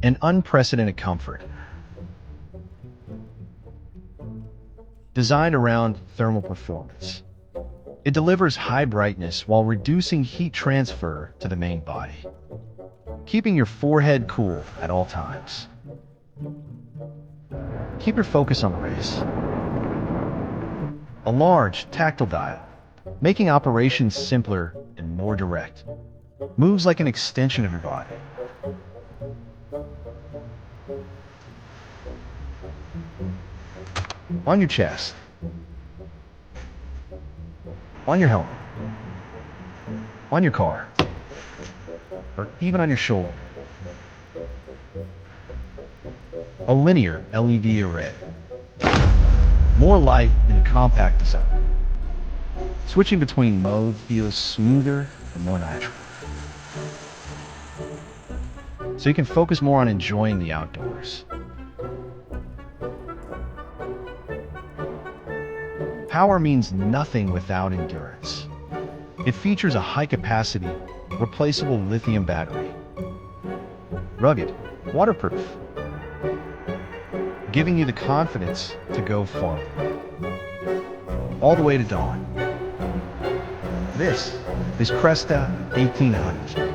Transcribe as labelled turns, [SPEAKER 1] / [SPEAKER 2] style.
[SPEAKER 1] and unprecedented comfort. Designed around thermal performance, it delivers high brightness while reducing heat transfer to the main body, keeping your forehead cool at all times. Keep your focus on the race. A large, tactile dial, making operations simpler and more direct. Moves like an extension of your body. On your chest. On your helmet. On your car. Or even on your shoulder. A linear LED array. More light and compact design. Switching between modes feels smoother and more natural. So you can focus more on enjoying the outdoors. Power means nothing without endurance. It features a high-capacity, replaceable lithium battery. Rugged, waterproof, giving you the confidence to go farther. All the way to dawn. This is Cresta 1800.